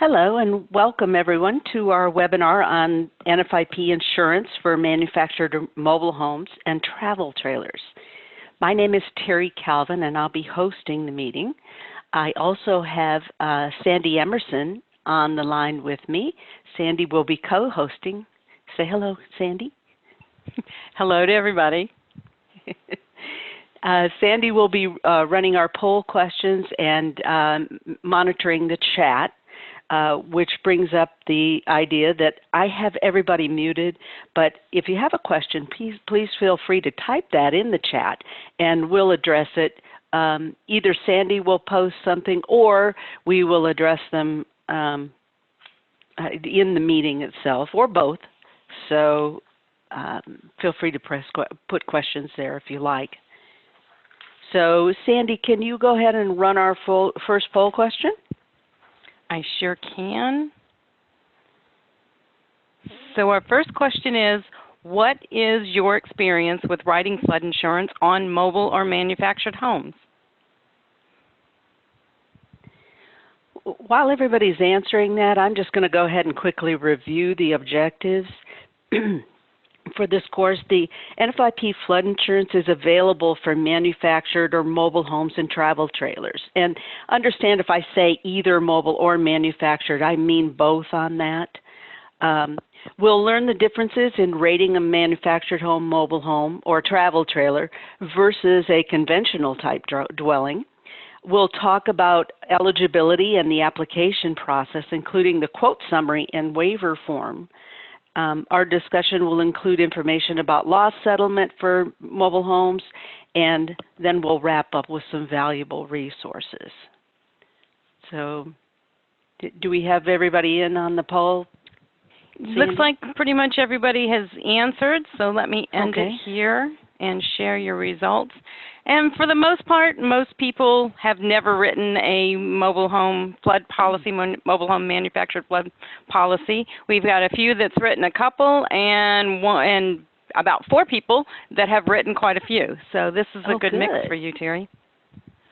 Hello and welcome everyone to our webinar on NFIP insurance for manufactured mobile homes and travel trailers. My name is Terry Calvin and I'll be hosting the meeting. I also have Sandy Emerson on the line with me. Sandy will be co-hosting. Say hello, Sandy. Hello to everybody. Sandy will be running our poll questions and monitoring the chat. Which brings up the idea that I have everybody muted, but if you have a question, please feel free to type that in the chat and we'll address it. Either Sandy will post something or we will address them in the meeting itself, or both. So feel free to put questions there if you like. So Sandy, can you go ahead and run our first poll question? I sure can. So our first question is, what is your experience with writing flood insurance on mobile or manufactured homes? While everybody's answering that, I'm just going to go ahead and quickly review the objectives. For this course, the NFIP flood insurance is available for manufactured or mobile homes and travel trailers. And understand if I say either mobile or manufactured, I mean both on that. We'll learn the differences in rating a manufactured home, mobile home, or travel trailer versus a conventional type dwelling. We'll talk about eligibility and the application process, including the quote summary and waiver form. Our discussion will include information about loss settlement for mobile homes, and then we'll wrap up with some valuable resources. So, do we have everybody in on the poll? Sandy? Looks like pretty much everybody has answered, so let me end it here and share your results. And for the most part, most people have never written a mobile home flood policy, mobile home manufactured flood policy. We've got a few that's written a couple, and about 4 people that have written quite a few. So this is a good mix for you, Terry.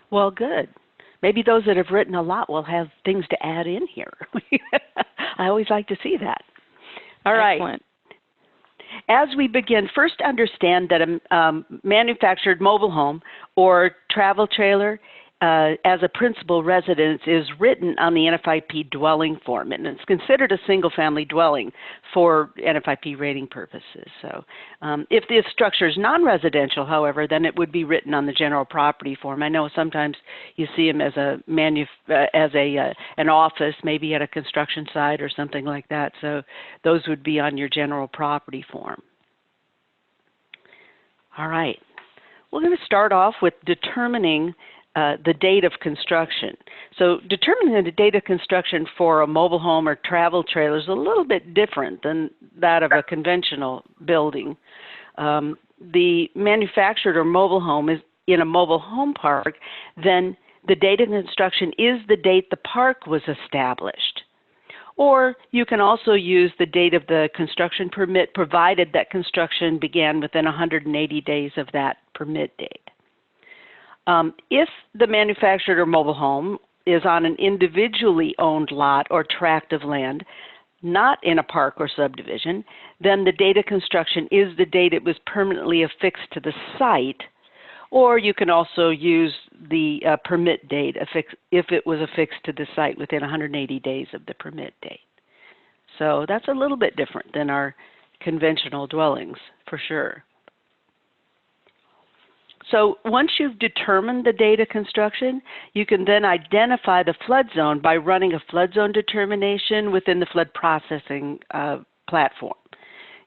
Well, good. Maybe those that have written a lot will have things to add in here. I always like to see that. All right. Excellent. As we begin, first understand that a manufactured mobile home or travel trailer as a principal residence is written on the NFIP dwelling form, and it's considered a single-family dwelling for NFIP rating purposes. So if the structure is non-residential, however, then it would be written on the general property form. I know sometimes you see them as an office, maybe at a construction site or something like that. So those would be on your general property form. All right. We're going to start off with determining the date of construction. So determining the date of construction for a mobile home or travel trailer is a little bit different than that of a conventional building. The manufactured or mobile home is in a mobile home park, then the date of construction is the date the park was established. Or you can also use the date of the construction permit, provided that construction began within 180 days of that permit date. If the manufactured or mobile home is on an individually owned lot or tract of land, not in a park or subdivision, then the date of construction is the date it was permanently affixed to the site, or you can also use the permit date if it was affixed to the site within 180 days of the permit date. So that's a little bit different than our conventional dwellings, for sure. So once you've determined the date of construction, you can then identify the flood zone by running a flood zone determination within the flood processing platform.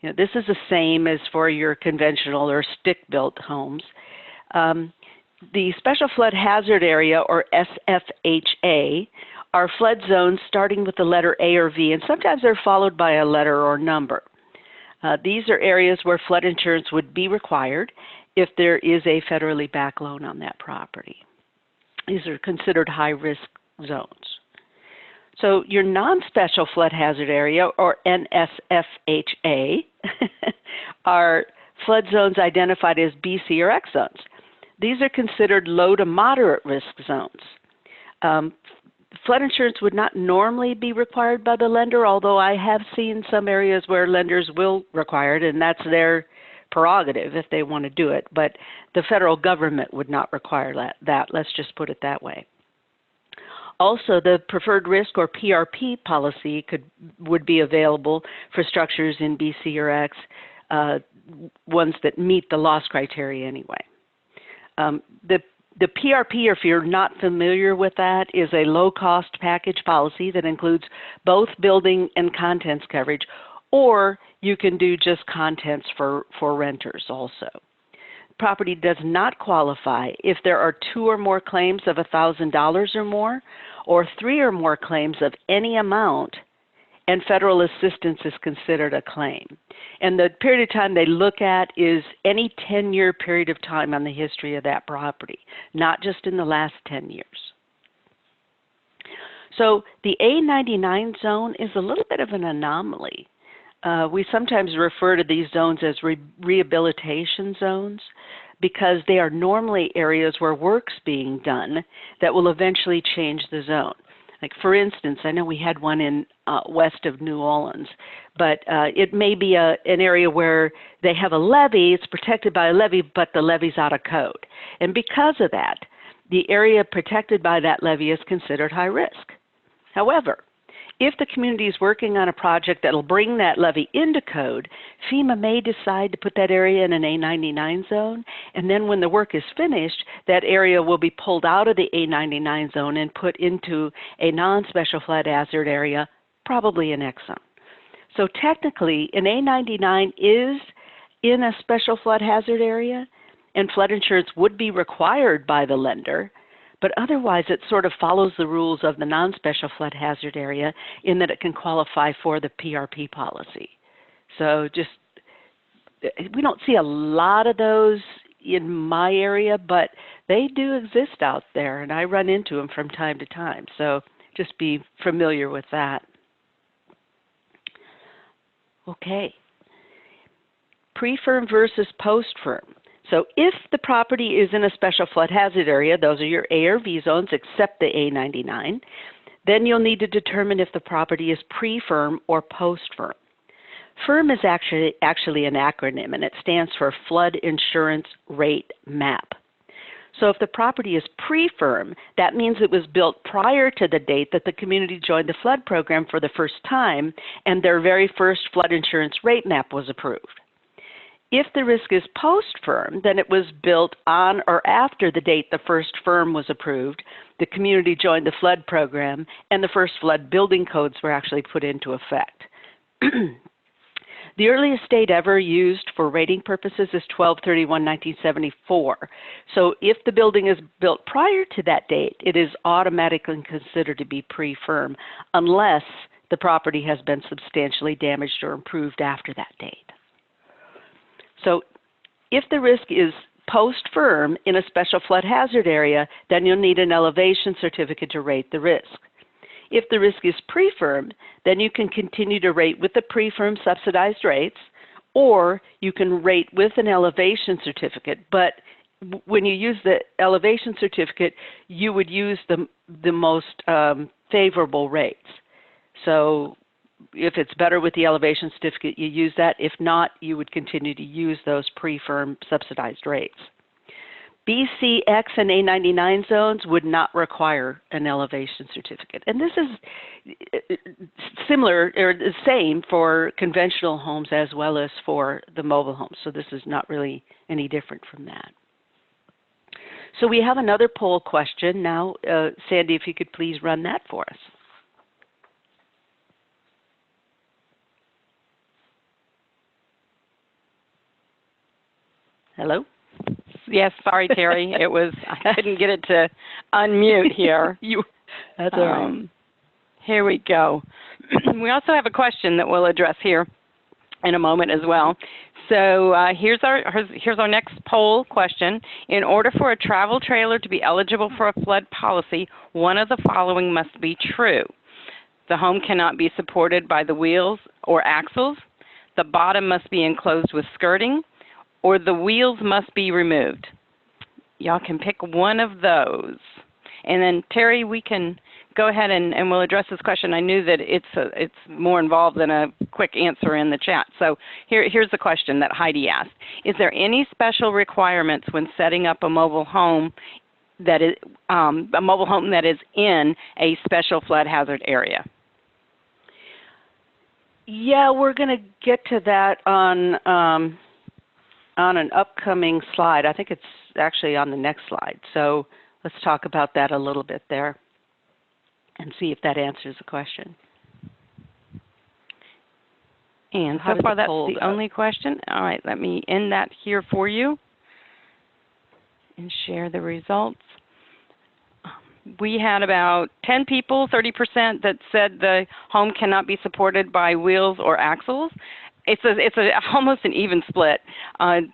You know, this is the same as for your conventional or stick-built homes. The Special Flood Hazard Area, or SFHA, are flood zones starting with the letter A or V, and sometimes they're followed by a letter or number. These are areas where flood insurance would be required if there is a federally backed loan on that property. These are considered high-risk zones. So your non-special flood hazard area, or NSFHA, are flood zones identified as B, C, or X zones. These are considered low to moderate risk zones. Flood insurance would not normally be required by the lender, although I have seen some areas where lenders will require it, and that's their prerogative if they want to do it. But the federal government would not require that. Let's just put it that way. Also, the preferred risk or PRP policy would be available for structures in B, C, or X, ones that meet the loss criteria anyway. The PRP, if you're not familiar with that, is a low-cost package policy that includes both building and contents coverage, or you can do just contents for renters also. Property does not qualify if there are 2 or more claims of $1,000 or more, or 3 or more claims of any amount, and federal assistance is considered a claim. And the period of time they look at is any 10-year period of time on the history of that property, not just in the last 10 years. So the A99 zone is a little bit of an anomaly. We sometimes refer to these zones as rehabilitation zones because they are normally areas where work's being done that will eventually change the zone. Like for instance, I know we had one in west of New Orleans, but it may be an area where they have a levee, it's protected by a levee, but the levee's out of code. And because of that, the area protected by that levee is considered high risk. However, if the community is working on a project that will bring that levee into code, FEMA may decide to put that area in an A99 zone, and then when the work is finished, that area will be pulled out of the A99 zone and put into a non-special flood hazard area, probably an X zone. So technically, an A99 is in a special flood hazard area, and flood insurance would be required by the lender, but otherwise it sort of follows the rules of the non-special flood hazard area in that it can qualify for the PRP policy. So we don't see a lot of those in my area, but they do exist out there, and I run into them from time to time. So just be familiar with that. Okay. Pre-firm versus post-firm. So if the property is in a special flood hazard area, those are your A or V zones except the A99, then you'll need to determine if the property is pre-firm or post-firm. FIRM is actually an acronym, and it stands for Flood Insurance Rate Map. So if the property is pre-firm, that means it was built prior to the date that the community joined the flood program for the first time and their very first flood insurance rate map was approved. If the risk is post-firm, then it was built on or after the date the first firm was approved, the community joined the flood program, and the first flood building codes were actually put into effect. The earliest date ever used for rating purposes is 12/31/1974. So if the building is built prior to that date, it is automatically considered to be pre-firm unless the property has been substantially damaged or improved after that date. So if the risk is post-firm in a special flood hazard area, then you'll need an elevation certificate to rate the risk. If the risk is pre-firm, then you can continue to rate with the pre-firm subsidized rates, or you can rate with an elevation certificate. But when you use the elevation certificate, you would use the most favorable rates. So if it's better with the elevation certificate, you use that. If not, you would continue to use those pre-firm subsidized rates. B, C, X, and A99 zones would not require an elevation certificate. And this is similar or the same for conventional homes as well as for the mobile homes. So this is not really any different from that. So we have another poll question now. Sandy, if you could please run that for us. Hello? Yes, sorry, Terry. I couldn't get it to unmute here. That's all right. Here we go. We also have a question that we'll address here in a moment as well. So here's our next poll question. In order for a travel trailer to be eligible for a flood policy, one of the following must be true. The home cannot be supported by the wheels or axles. The bottom must be enclosed with skirting, or the wheels must be removed. Y'all can pick one of those. And then, Terry, we can go ahead and we'll address this question. I knew that it's more involved than a quick answer in the chat. So here's the question that Heidi asked. Is there any special requirements when setting up a mobile home that is in a special flood hazard area? Yeah, we're going to get to that on an upcoming slide. I think it's actually on the next slide. So let's talk about that a little bit there and see if that answers the question. And so far, that's the only question. All right, let me end that here for you and share the results. We had about 10 people, 30%, that said the home cannot be supported by wheels or axles. It's almost an even split. 30%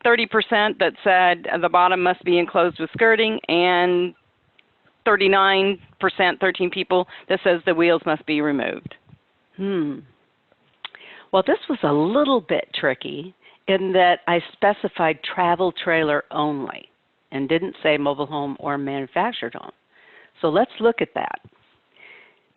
that said the bottom must be enclosed with skirting, and 39%, 13 people, that says the wheels must be removed. Well, this was a little bit tricky in that I specified travel trailer only and didn't say mobile home or manufactured home. So let's look at that.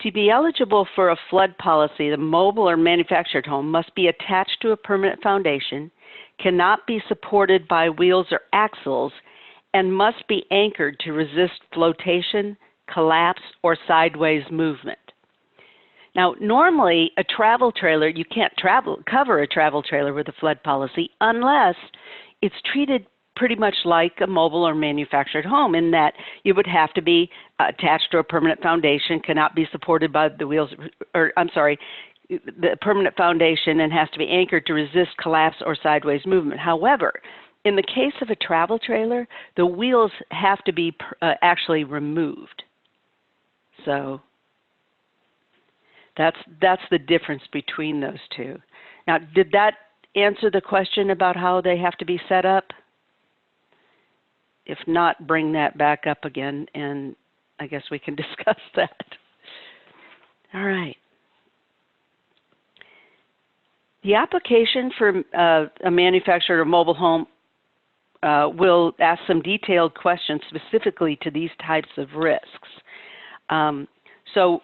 To be eligible for a flood policy, the mobile or manufactured home must be attached to a permanent foundation, cannot be supported by wheels or axles, and must be anchored to resist flotation, collapse, or sideways movement. Now, normally a travel trailer, you can't cover a travel trailer with a flood policy unless it's treated pretty much like a mobile or manufactured home, in that you would have to be attached to a permanent foundation, cannot be supported by the wheels, or I'm sorry, the permanent foundation, and has to be anchored to resist collapse or sideways movement. However, in the case of a travel trailer, the wheels have to be actually removed. So that's the difference between those two. Now, did that answer the question about how they have to be set up? If not, bring that back up again, and I guess we can discuss that. All right. The application for a manufactured or mobile home will ask some detailed questions specifically to these types of risks. So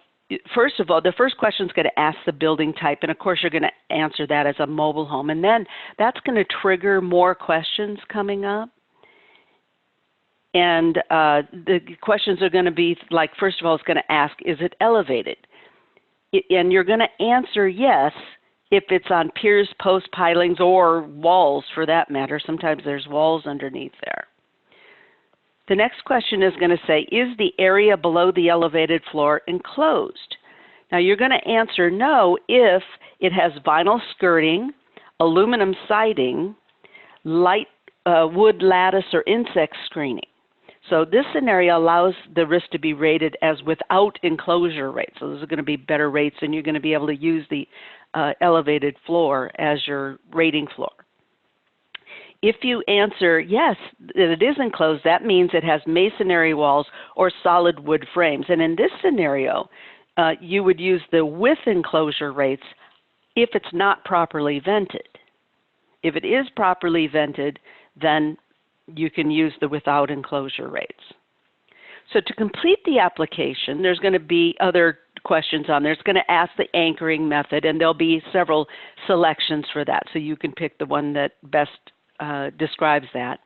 first of all, the first question is going to ask the building type, and of course you're going to answer that as a mobile home, and then that's going to trigger more questions coming up. And the questions are going to be like, first of all, it's going to ask, is it elevated? And you're going to answer yes if it's on piers, posts, pilings, or walls for that matter. Sometimes there's walls underneath there. The next question is going to say, is the area below the elevated floor enclosed? Now you're going to answer no if it has vinyl skirting, aluminum siding, light wood lattice or insect screening. So this scenario allows the risk to be rated as without enclosure rates. So those are going to be better rates, and you're going to be able to use the elevated floor as your rating floor. If you answer yes, that it is enclosed, that means it has masonry walls or solid wood frames. And in this scenario, you would use the with enclosure rates if it's not properly vented. If it is properly vented, then you can use the without enclosure rates. So to complete the application, there's going to be other questions on there. It's going to ask the anchoring method, and there'll be several selections for that, so you can pick the one that best describes that.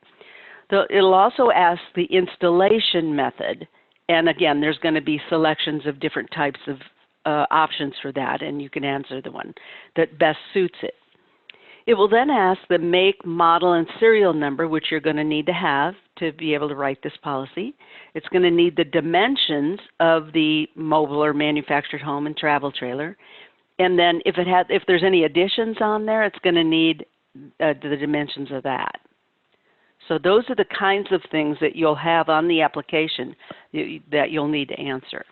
It'll also ask the installation method, and again, there's going to be selections of different types of options for that, and you can answer the one that best suits it. It will then ask the make, model, and serial number, which you're going to need to have to be able to write this policy. It's going to need the dimensions of the mobile or manufactured home and travel trailer. And then if there's any additions on there, it's going to need the dimensions of that. So those are the kinds of things that you'll have on the application that you'll need to answer.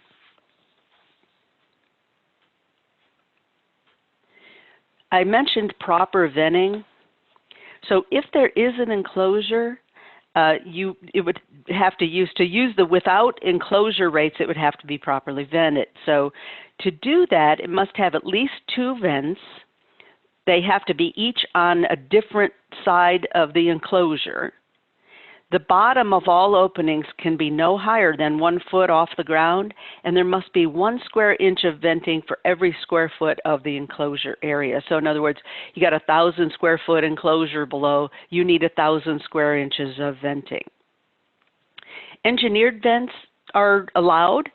I mentioned proper venting. So if there is an enclosure, it would have to use the without enclosure rates, it would have to be properly vented. So to do that, it must have at least 2 vents. They have to be each on a different side of the enclosure. The bottom of all openings can be no higher than 1 foot off the ground, and there must be 1 square inch of venting for every square foot of the enclosure area. So in other words, you got 1,000 square foot enclosure below, you need 1,000 square inches of venting. Engineered vents are allowed,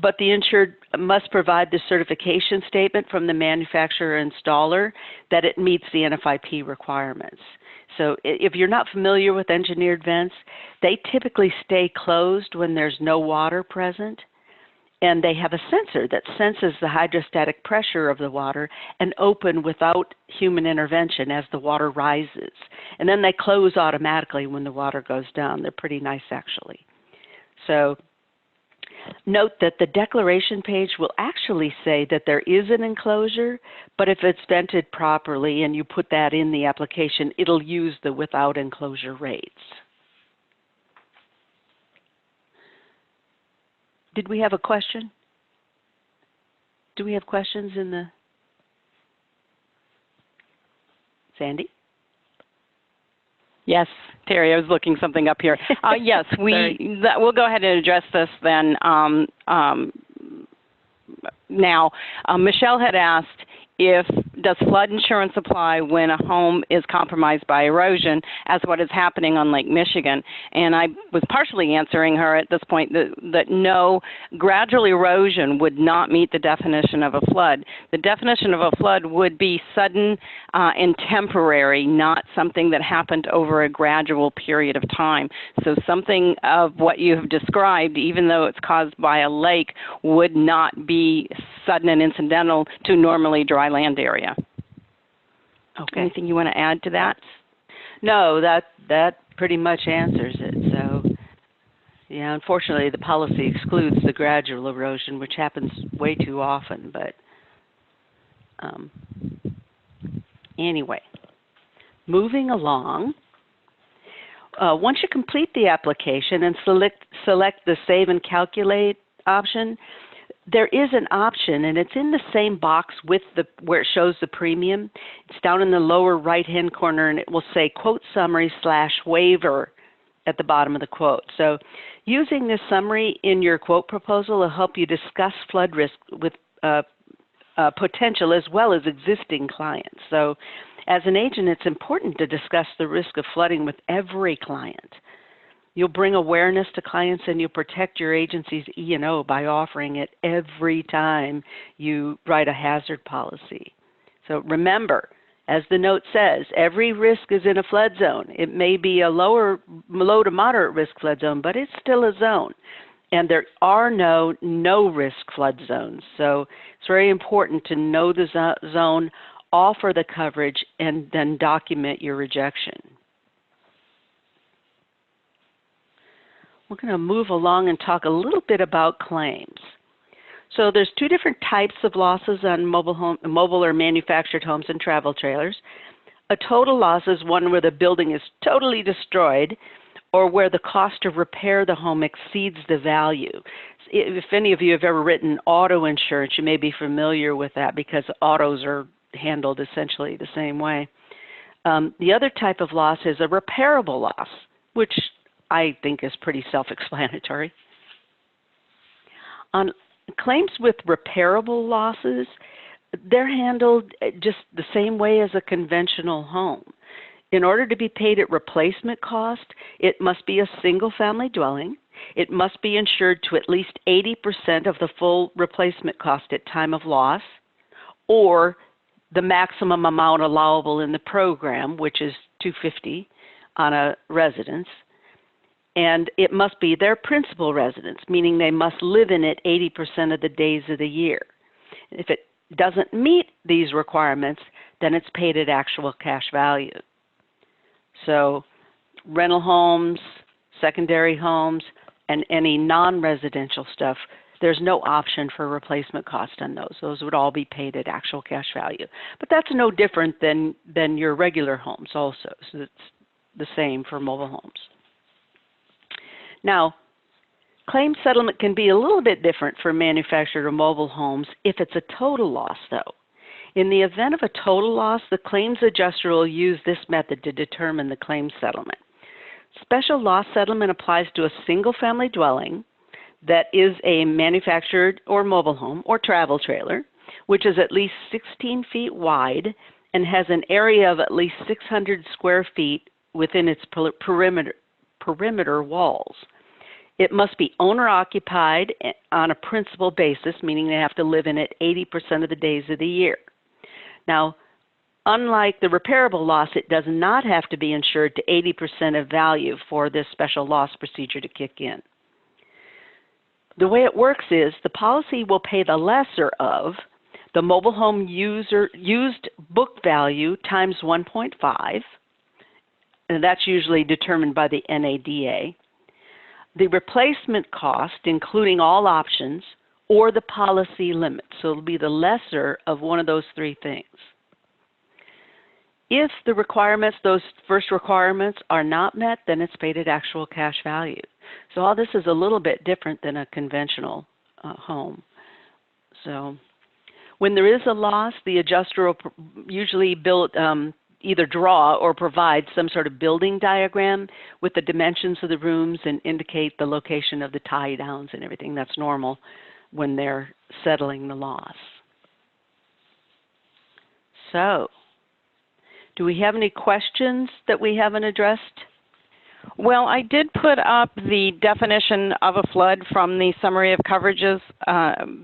but the insured must provide the certification statement from the manufacturer installer that it meets the NFIP requirements. So if you're not familiar with engineered vents, they typically stay closed when there's no water present, and they have a sensor that senses the hydrostatic pressure of the water and open without human intervention as the water rises. And then they close automatically when the water goes down. They're pretty nice, actually. So note that the declaration page will actually say that there is an enclosure, but if it's vented properly and you put that in the application, it'll use the without enclosure rates. Did we have a question? Do we have questions in the... Sandy? Yes, Terry, I was looking something up here. Yes, we'll go ahead and address this then. Now, Michelle had asked, does flood insurance apply when a home is compromised by erosion, as what is happening on Lake Michigan? And I was partially answering her at this point that no, gradual erosion would not meet the definition of a flood. The definition of a flood would be sudden and temporary, not something that happened over a gradual period of time. So something of what you have described, even though it's caused by a lake, would not be sudden and incidental to normally dry land area. Okay. Anything you want to add to that? No, that pretty much answers it. So, yeah, unfortunately, the policy excludes the gradual erosion, which happens way too often. But anyway, moving along. Once you complete the application and select the Save and Calculate option, there is an option, and it's in the same box with where it shows the premium. It's down in the lower right-hand corner, and it will say Quote Summary / Waiver at the bottom of the quote. So using this summary in your quote proposal will help you discuss flood risk with potential as well as existing clients. So as an agent, it's important to discuss the risk of flooding with every client. You'll bring awareness to clients, and you'll protect your agency's E&O by offering it every time you write a hazard policy. So remember, as the note says, every risk is in a flood zone. It may be a low to moderate risk flood zone, but it's still a zone. And there are no risk flood zones. So it's very important to know the zone, offer the coverage, and then document your rejection. We're going to move along and talk a little bit about claims. So there's 2 different types of losses on mobile or manufactured homes and travel trailers. A total loss is one where the building is totally destroyed or where the cost to repair the home exceeds the value. If any of you have ever written auto insurance, you may be familiar with that because autos are handled essentially the same way. The other type of loss is a repairable loss, which I think is pretty self-explanatory. On claims with repairable losses, they're handled just the same way as a conventional home. In order to be paid at replacement cost, it must be a single-family dwelling. It must be insured to at least 80% of the full replacement cost at time of loss, or the maximum amount allowable in the program, which is $250 on a residence. And it must be their principal residence, meaning they must live in it 80% of the days of the year. If it doesn't meet these requirements, then it's paid at actual cash value. So rental homes, secondary homes, and any non-residential stuff, there's no option for replacement cost on those. Those would all be paid at actual cash value. But that's no different than your regular homes also. So it's the same for mobile homes. Now, claim settlement can be a little bit different for manufactured or mobile homes if it's a total loss, though. In the event of a total loss, the claims adjuster will use this method to determine the claim settlement. Special loss settlement applies to a single-family dwelling that is a manufactured or mobile home or travel trailer, which is at least 16 feet wide and has an area of at least 600 square feet within its perimeter walls. It must be owner-occupied on a principal basis, meaning they have to live in it 80% of the days of the year. Now, unlike the repairable loss, it does not have to be insured to 80% of value for this special loss procedure to kick in. The way it works is the policy will pay the lesser of the mobile home used book value times 1.5, and that's usually determined by the NADA, the replacement cost, including all options, or the policy limit. So it'll be the lesser of one of those three things. If the requirements, those first requirements, are not met, then it's paid at actual cash value. So all this is a little bit different than a conventional home. So when there is a loss, the adjuster will usually either draw or provide some sort of building diagram with the dimensions of the rooms and indicate the location of the tie downs and everything. That's normal when they're settling the loss. So, do we have any questions that we haven't addressed? Well, I did put up the definition of a flood from the summary of coverages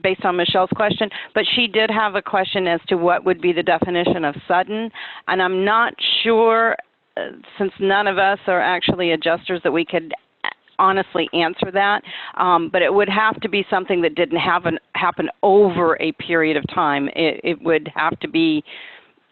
based on Michelle's question, but she did have a question as to what would be the definition of sudden, and I'm not sure, since none of us are actually adjusters, that we could honestly answer that, but it would have to be something that didn't happen over a period of time. It would have to be,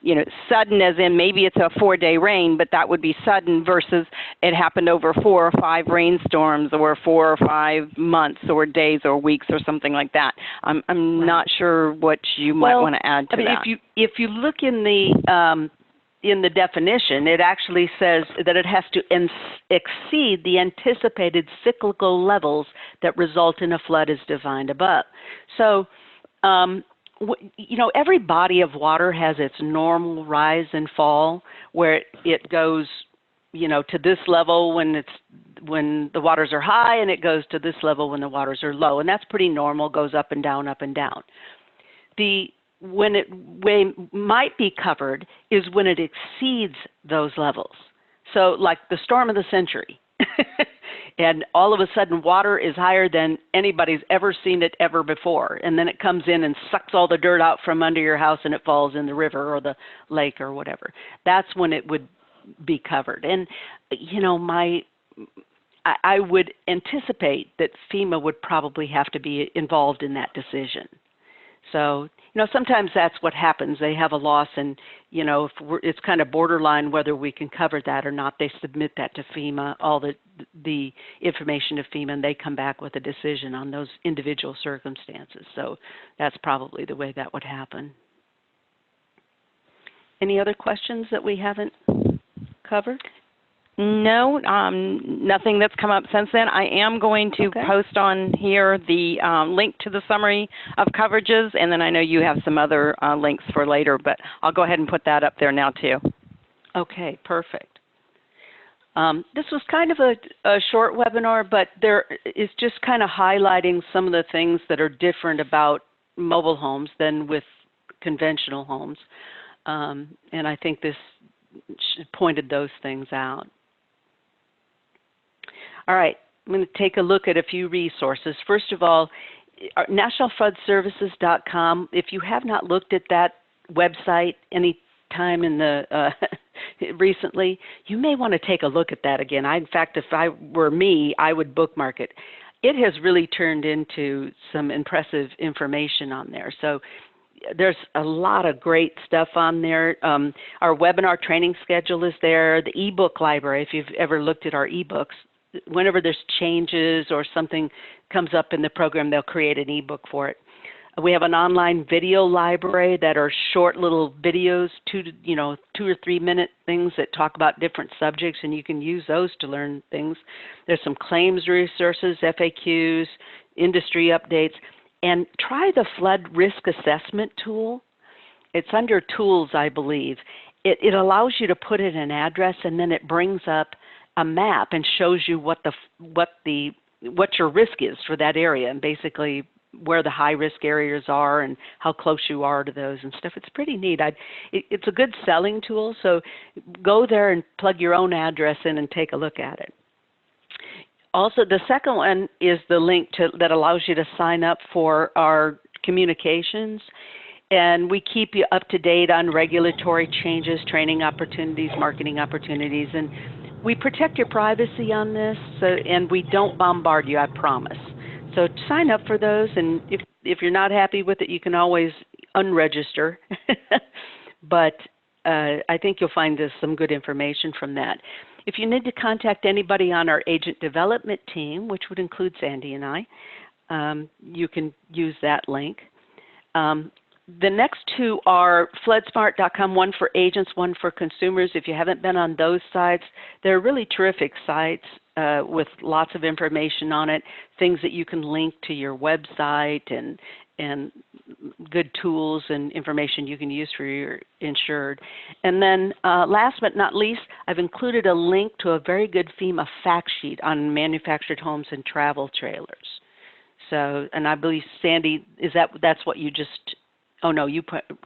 you know, sudden as in maybe it's a 4-day rain, but that would be sudden versus it happened over 4 or 5 rainstorms or 4 or 5 months or days or weeks or something like that. I'm right. Not sure what you might want to add to that. If you look in the definition, it actually says that it has to exceed the anticipated cyclical levels that result in a flood as defined above. So, you know, every body of water has its normal rise and fall, where it goes, you know, to this level when the waters are high, and it goes to this level when the waters are low, and that's pretty normal. Goes up and down, up and down. When it might be covered is when it exceeds those levels. So, like the storm of the century. And all of a sudden water is higher than anybody's ever seen it ever before. And then it comes in and sucks all the dirt out from under your house and it falls in the river or the lake or whatever. That's when it would be covered. And, you know, I would anticipate that FEMA would probably have to be involved in that decision. So, you know, sometimes that's what happens. They have a loss and, you know, it's kind of borderline whether we can cover that or not. They submit that to FEMA, all the information to FEMA, and they come back with a decision on those individual circumstances. So that's probably the way that would happen. Any other questions that we haven't covered? No, nothing that's come up since then. I am going to post on here the link to the summary of coverages, and then I know you have some other links for later, but I'll go ahead and put that up there now too. Okay, perfect. This was kind of a short webinar, but there is just kind of highlighting some of the things that are different about mobile homes than with conventional homes, and I think this pointed those things out. All right, I'm going to take a look at a few resources. First of all, nationalfloodservices.com. If you have not looked at that website any time in the recently, you may want to take a look at that again. In fact, if I were me, I would bookmark it. It has really turned into some impressive information on there. So there's a lot of great stuff on there. Our webinar training schedule is there. The ebook library, if you've ever looked at our ebooks, whenever there's changes or something comes up in the program, they'll create an ebook for it. We have an online video library that are short little videos, 2 or 3 minute things that talk about different subjects, and you can use those to learn things. There's some claims resources, FAQs, industry updates, and try the flood risk assessment tool. It's under tools, I believe. It allows you to put in an address, and then it brings up a map and shows you what your risk is for that area, and basically where the high risk areas are and how close you are to those and stuff. It's pretty neat. It's a good selling tool, so go there and plug your own address in and take a look at it. Also, the second one is the link that allows you to sign up for our communications, and we keep you up to date on regulatory changes, training opportunities, marketing opportunities, and we protect your privacy on this, and we don't bombard you, I promise. So sign up for those, and if you're not happy with it, you can always unregister. But I think you'll find some good information from that. If you need to contact anybody on our agent development team, which would include Sandy and I, you can use that link. The next two are FloodSmart.com, one for agents, one for consumers. If you haven't been on those sites, they're really terrific sites with lots of information on it, things that you can link to your website and good tools and information you can use for your insured. And then last but not least, I've included a link to a very good FEMA fact sheet on manufactured homes and travel trailers. So, and I believe, Sandy, that's what you just... Oh, no,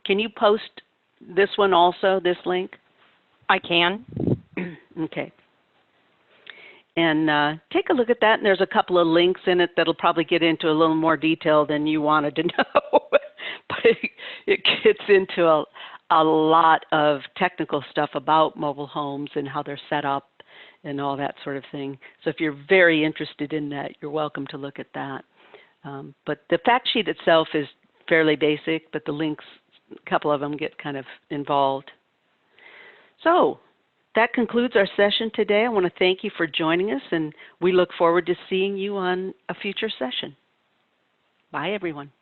can you post this one also, this link? I can. Okay. And take a look at that, and there's a couple of links in it that'll probably get into a little more detail than you wanted to know. But it gets into a lot of technical stuff about mobile homes and how they're set up and all that sort of thing. So if you're very interested in that, you're welcome to look at that. But the fact sheet itself is fairly basic, but the links, a couple of them get kind of involved. So that concludes our session today. I want to thank you for joining us, and we look forward to seeing you on a future session. Bye, everyone.